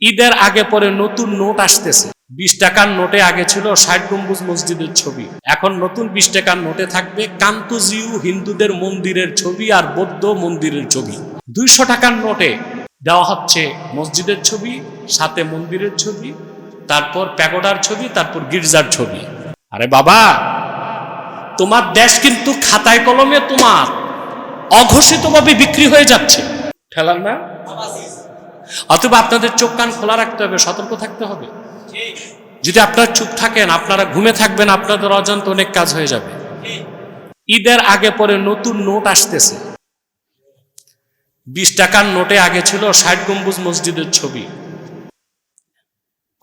ঈদের আগে পরে নতুন নোট আসতেছে। 20 টাকার নোটে আগে ছিল 60 গম্বুজ মসজিদের ছবি, এখন নতুন 20 টাকার নোটে থাকবে কান্তজিউ হিন্দুদের মন্দিরের ছবি আর বৌদ্ধ মন্দিরের ছবি। 200 টাকার নোটে দেওয়া হচ্ছে মসজিদের ছবি, সাথে মন্দিরের ছবি, তারপর প্যাগোডার ছবি, তারপর গির্জার ছবি। আরে বাবা, তোমার দেশ কিন্তু খাতায় কলমে তোমার অঘোষিতভাবে বিক্রি হয়ে যাচ্ছে। ঠেলার না? অথবা আপনাদের চোখ কান খোলা রাখতে হবে, সতর্ক থাকতে হবে। যদি আপনারা চুপ থাকেন, আপনারা ঘুমে থাকবেন, আপনাদের অজান্তে অনেক কাজ হয়ে যাবে। ঈদের আগে পরে নতুন নোট আসতেছে। 20 টাকার নোটে আগে ছিল 60 গম্বুজ মসজিদের ছবি।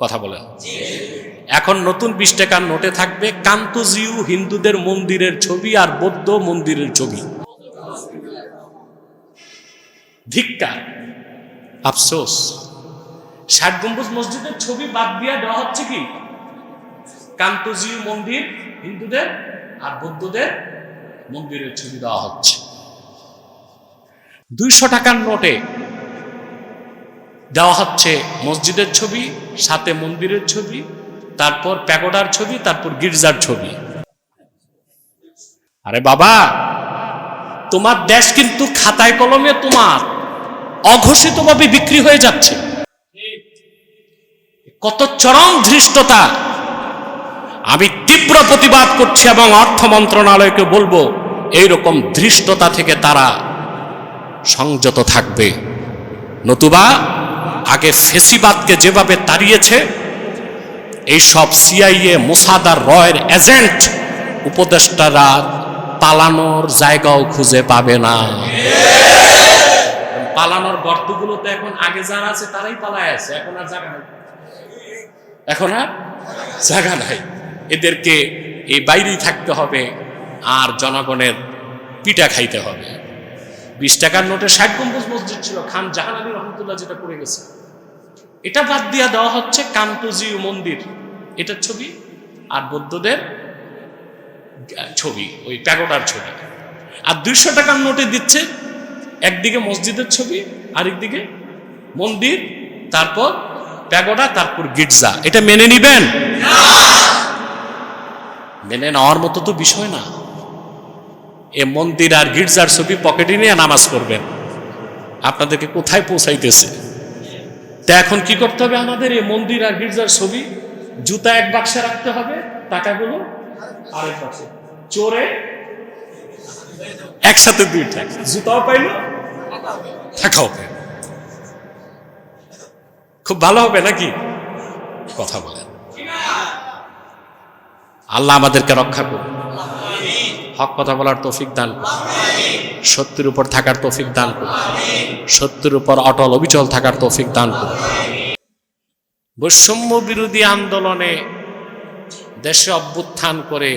কথা বলেন। এখন নতুন 20 টাকার নোটে থাকবে কান্তজিউ হিন্দুদের মন্দিরের ছবি আর বৌদ্ধ মন্দিরের ছবি। ধিক্কার, আফসোস। 60 গম্বুজ মসজিদের ছবি বাদ দিয়ে দেওয়া হচ্ছে কি কান্তজিউ মন্দির হিন্দুদের আর বৌদ্ধদের মন্দিরের ছবি দেওয়া হচ্ছে। 200 টাকার নোটে দেওয়া হচ্ছে মসজিদের ছবি, সাথে মন্দিরের ছবি, তারপর প্যাগোডার ছবি, তারপর গির্জার ছবি। আরে বাবা, তোমার দেশ কিন্তু খাতায় কলমে তোমার অঘোষিতভাবে বিক্রি হয়ে যাচ্ছে। কত চরম ধৃষ্টতা! আমি তীব্র প্রতিবাদ করছি এবং অর্থ মন্ত্রণালয়কে বলবো এইরকম ধৃষ্টতা থেকে তারা সংযত থাকবে, নতুবা আগে ফেসিবাদকে যেভাবে তাড়িয়েছে এইসব সিআইএ, মোসাদ আর রয়ের এজেন্ট উপদেষ্টারা পালানোর জায়গাও খুঁজে পাবে না। পালানোর গর্তগুলোতে এখন আগে যারা আছে তারাই পালায় আছে, এখন আর জায়গা নাই, এখন আর জায়গা নাই। এদেরকে এই বাইরেই থাকতে হবে আর জনগণের পিঠা খাইতে হবে। 20 টাকার নোটে 60 গম্বুজ মসজিদ ছিল, খান জাহান আলী রহমতুল্লাহ যেটা করে গেছে, এটা বাদ দিয়া দেওয়া হচ্ছে কান্তজিউ মন্দির, এটার ছবি আর বৌদ্ধদের ছবি, ওই প্যাগোডার ছবি। আর 200 টাকার নোটে দিচ্ছে একদিকে মসজিদের ছবি, আরেকদিকে মন্দির, তারপর প্যাগোডা, তারপর গির্জা। এটা মেনে নিবেন? মেনে নেওয়ার মতো তো বিষয় না। এ মন্দির আর গির্জার ছবি পকেটে নিয়ে নামাজ পড়বেন, আপনাদেরকে কোথায় পৌঁছাইতেছে? তা এখন কি করতে হবে আমাদের? এই মন্দির আর গির্জার ছবি জুতা এক বাক্সে রাখতে হবে, টাকাগুলো আরেক বাক্সে, চোরে একসাথে দুইটা, জুতাও পাইল টাকাও পাইল। খুব ভালো হবে নাকি? কথা বলেন। আল্লাহ আমাদেরকে রক্ষা করুন, হক কথা বলার তৌফিক দান করুন, সত্যের উপর থাকার তৌফিক দান করুন, সত্যের উপর অটল অবিচল থাকার তৌফিক দান করুন। বৈষম্য বিরোধী আন্দোলনে দেশে অভ্যুত্থান করে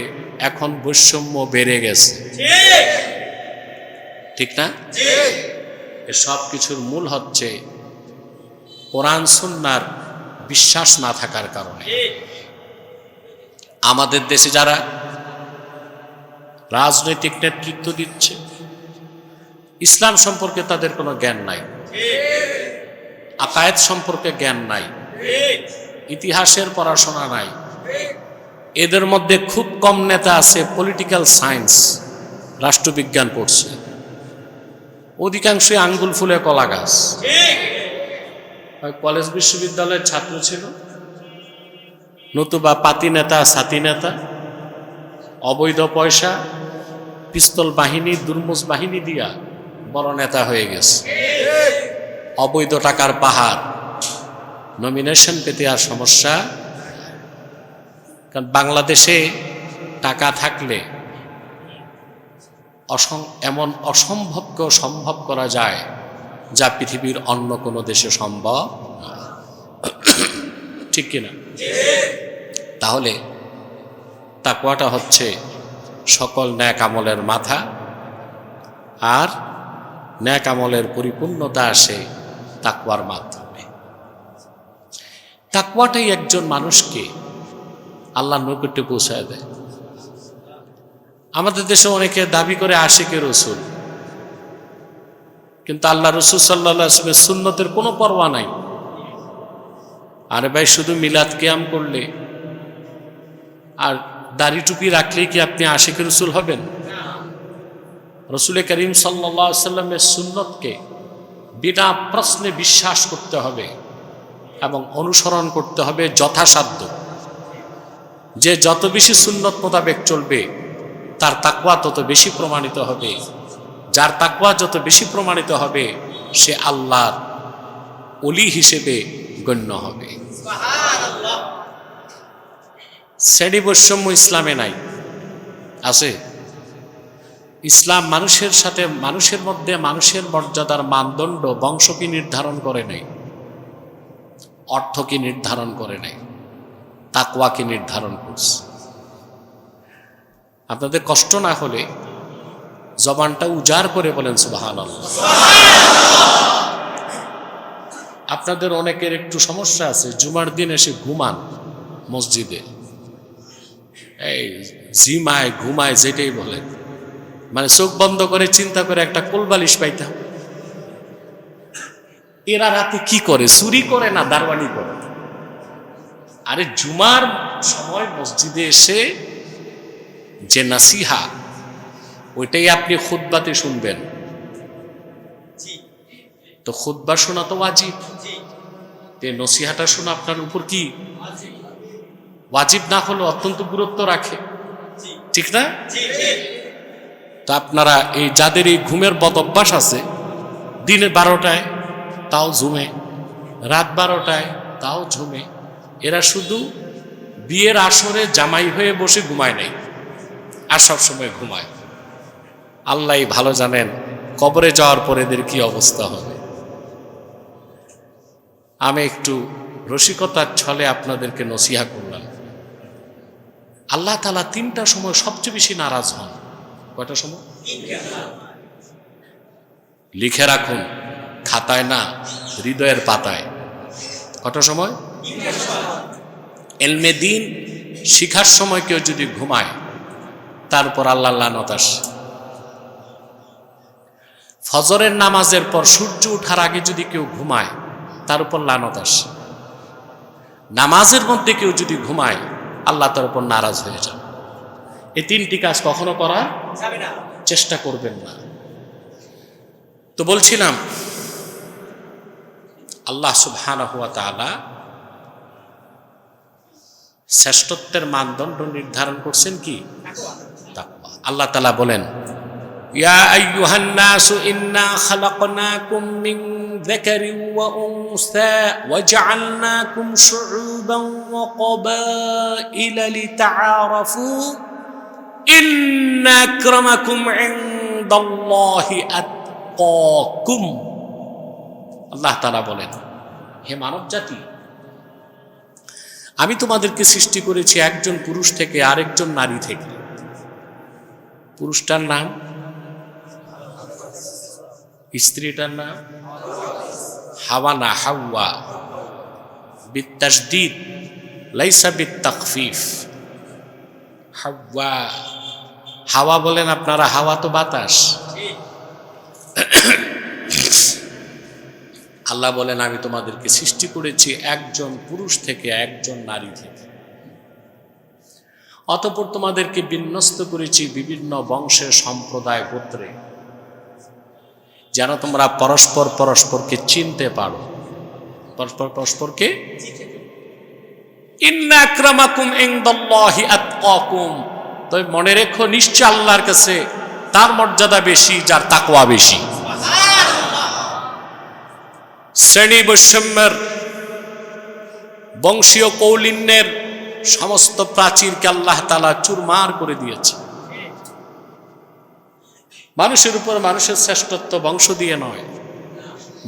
এখন বৈষম্য বেড়ে গেছে, ঠিক না? সব কিছুর মূল হচ্ছে কোরআন সুন্নাহর বিশ্বাস না থাকার কারণে। আমাদের দেশে যারা রাজনৈতিক নেতৃত্ব দিচ্ছে, ইসলাম সম্পর্কে তাদের কোনো জ্ঞান নাই, আকায়েদ সম্পর্কে জ্ঞান নাই, ইতিহাসের পড়াশোনা নাই। এদের মধ্যে খুব কম নেতা আছে পলিটিক্যাল সায়েন্স, রাষ্ট্রবিজ্ঞান পড়ছে, অধিকাংশই আঙ্গুল ফুলে কলা গাছ। কলেজ বিশ্ববিদ্যালয়ের ছাত্র ছিল, নতুবা পাতি নেতা, সাথী নেতা, অবৈধ পয়সা, পিস্তল বাহিনী, দুর্মুজ বাহিনী দিয়া বড় নেতা হয়ে গেছে। অবৈধ টাকার পাহাড়, নমিনেশন পেতে আর সমস্যা। কারণ বাংলাদেশে টাকা থাকলে এমন অসম্ভবকেও সম্ভব করা যায় যা পৃথিবীর অন্য কোনো দেশে সম্ভব না, ঠিক কিনা? তাহলে তাকওয়াটা হচ্ছে সকল ন্যাক আমলের মাথা, আর ন্যাক আমলের পরিপূর্ণতা আসে তাকওয়ার মাধ্যমে। তাকওয়াটাই একজন মানুষকে আল্লাহর নৈকট্যে পৌঁছায় দেয়। আমাদের দেশে অনেকে দাবি করে আশিকে রসুল, কিন্তু আল্লাহ রসুল সাল্লাল্লাহু আলাইহি ওয়াসাল্লামের সুন্নতের কোনো পরোয়া নাই। আরে ভাই, শুধু মিলাদ কিয়াম করলে আর দাড়ি টুপি রাখলেই কি আপনি আশিক রসুল হবেন? রসুল করিম সাল্লাল্লাহু আলাইহি সাল্লামের সুন্নতকে বিনা প্রশ্নে বিশ্বাস করতে হবে এবং অনুসরণ করতে হবে যথাসাধ্য। যে যত বেশি সুন্নত মোতাবেক চলবে তার তাকওয়া তত বেশি প্রমাণিত হবে। যার তাকওয়া যত বেশি প্রমাণিত হবে সে আল্লাহর ওলি হিসেবে গণ্য হবে। শ্রেণী বৈষম্য ইসলামে নাই, আছে? ইসলাম মানুষের সাথে, মানুষের মধ্যে মানুষের মর্যাদার মানদণ্ড বংশ কি নির্ধারণ করে নাই, অর্থ কি নির্ধারণ করে নাই, তাকওয়া কি নির্ধারণ করছে। আপনাদের কষ্ট না হলে জবানটা উজাড় করে বলেন সুবহানাল্লাহ। আপনাদের অনেকের একটু সমস্যা আছে, জুমার দিন এসে ঘুমান মসজিদে, এই জিমায় ঘুমায় যেটাই বলেন, মানে চোখ বন্ধ করে চিন্তা করে একটা কোলবালিশ পাইতাম। এরা রাতে কি করে? চুরি করে না দারওয়ানি করে? আরে জুমার সময় মসজিদে এসে যে নাসিহা, ওইটাই আপনি খুতবাতে শুনবেন। তো খুতবা শোনা তো ওয়াজিব, নসিহাটা শোনা আপনার উপর কি ওয়াজিব না হলে অত্যন্ত গুরুত্ব রাখে, ঠিক না? তা আপনারা এই যাদের এই ঘুমের বদ অভ্যাস আছে, দিনে 12টায় তাও ঝুমে, রাত 12টায় তাও ঝুমে, এরা শুধু বিয়ের আসরে জামাই হয়ে বসে ঘুমায় নাই, আর সবসময় ঘুমায়। আল্লাহ ভালো জানেন কবরে যাওয়ার পরে এদের কি অবস্থা হবে। আমি একটু রসিকতার ছলে আপনাদেরকে নসিহা করলাম। আল্লাহ তাআলা 3টা সময় সবচেয়ে বেশি নারাজ হন। কয়টা সময়? লিখে রাখুন, খাতায় না, হৃদয়ের পাতায়। কয়টা সময়? ইলমে দ্বীন শিখার সময় কেউ যদি ঘুমায়, তার উপর আল্লাহর লানত আসে। ফজরের নামাজের পর সূর্য ওঠার আগে যদি কেউ ঘুমায়, তার উপর লানত আসে। নামাজের মধ্যে কেউ যদি ঘুমায়, আল্লাহ তার উপর নারাজ হয়ে যান। এই 3টি কাজ কখনো করার চেষ্টা করবেন না। তো বলছিলাম, আল্লাহ সুবহানাহু ওয়া তাআলা শ্রেষ্ঠত্বের মানদণ্ড নির্ধারণ করছেন কি? তাকওয়া। আল্লাহ তাআলা বলেন, ইয়া আইয়ুহান নাসু ইন্না খালাকনাকুম মিন যাকারিন ওয়া উনসা ওয়া জাআলনাকুম শুউবান ওয়া ক্বাবাইলা লিতাআরাফু ইন্না আকরামাকুম ইনদাল্লাহি আতকাকুম। আল্লাহ তাআলা বলেন, হে মানব জাতি, আমি তোমাদেরকে সৃষ্টি করেছি একজন পুরুষ থেকে, আরেকজন নারী থেকে। পুরুষটার নাম, স্ত্রীটার নাম হাওয়া না হাওয়া, বিতাশদীদ লাইসা বিতাখফিফ। হাওয়া, হাওয়া বলেন আপনারা, হাওয়া তো বাতাস। আল্লাহ বলেন, আমি তোমাদেরকে সৃষ্টি করেছি একজন পুরুষ থেকে, একজন নারী থেকে। অতঃপর তোমাদেরকে বিন্যস্ত করেছি বিভিন্ন বংশের, সম্প্রদায়, গোত্রে, যেন তোমরা পরস্পর পরস্পরকে চিনতে পারো। পরস্পর পরস্পরকে, ইন্না আকরামাকুম ইনদাল্লাহি আতকাকুম। তবে মনে রেখো, নিশ্চয় আল্লাহর কাছে তার মর্যাদা বেশি যার তাকওয়া বেশি। শ্রেণী বৈষম্যের, বংশীয় কৌলিন্যের সমস্ত প্রাচীরকে আল্লাহ তাআলা চুরমার করে দিয়েছে। মানুষের উপর মানুষের শ্রেষ্ঠত্ব বংশ দিয়ে নয়,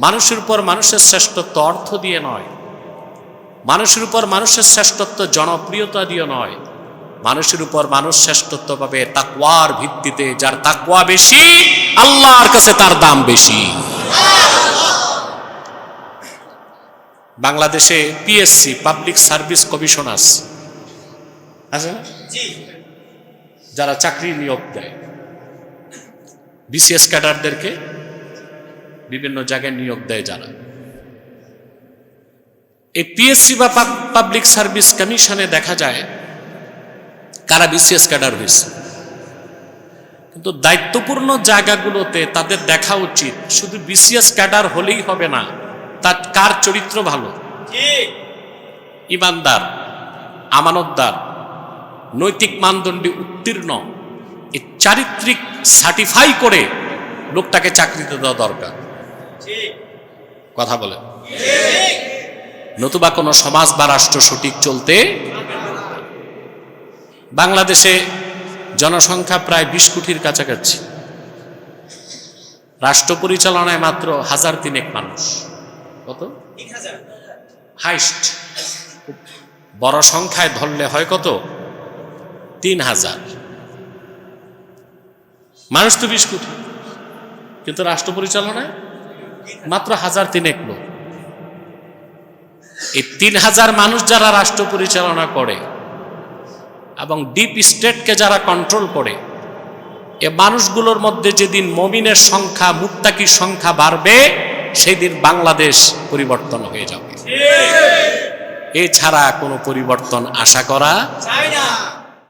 মানুষের উপর মানুষের শ্রেষ্ঠত্ব অর্থ দিয়ে নয়, মানুষের উপর মানুষের শ্রেষ্ঠত্ব জনপ্রিয়তা দিয়ে নয়, মানুষের উপর মানুষ শ্রেষ্ঠত্ব পাবে তাকওয়ার ভিত্তিতে। যার তাকওয়া বেশি, আল্লাহর কাছে তার দাম বেশি। বাংলাদেশে পিএসসি, পাবলিক সার্ভিস কমিশনার্স আছে না, যারা চাকরি নিয়োগ দেয়, বিসিএস ক্যাডারদেরকে বিভিন্ন জায়গায় নিয়োগ দেয় যারা। এই পিএসসি বা পাবলিক সার্ভিস কমিশনে দেখা যায় কারা বিসিএস ক্যাডার হয়েছে, কিন্তু দায়িত্বপূর্ণ জায়গাগুলোতে তাদের দেখা উচিত শুধু বিসিএস ক্যাডার হলেই হবে না, তার কার চরিত্র ভালো, ইমানদার, আমানতদার, নৈতিক মানদণ্ডে উত্তীর্ণ, এই চারিত্রিক সার্টিফাই করে লোকটাকে চাকরিতে দেওয়া দরকার। কথা বলে, নতুবা কোনো সমাজ বা রাষ্ট্র সঠিক চলতে। বাংলাদেশে জনসংখ্যা প্রায় 20 কোটির কাছাকাছি, রাষ্ট্র পরিচালনায় মাত্র 1003 মানুষ। কত? হাইস্ট। বড় সংখ্যায় ধরলে হয় কত? 3000 মানুষ তো 20 কোটি, কিন্তু রাষ্ট্র পরিচালনায় মাত্র 1003 লোক। এই 3000 মানুষ যারা রাষ্ট্র পরিচালনা করে এবং ডিপ স্টেটকে যারা কন্ট্রোল করে, এ মানুষগুলোর মধ্যে যেদিন মুমিনের সংখ্যা, মুত্তাকির সংখ্যা বাড়বে, সেদিন বাংলাদেশ পরিবর্তন হয়ে যাবে। এছাড়া কোনো পরিবর্তন আশা করা যায় না।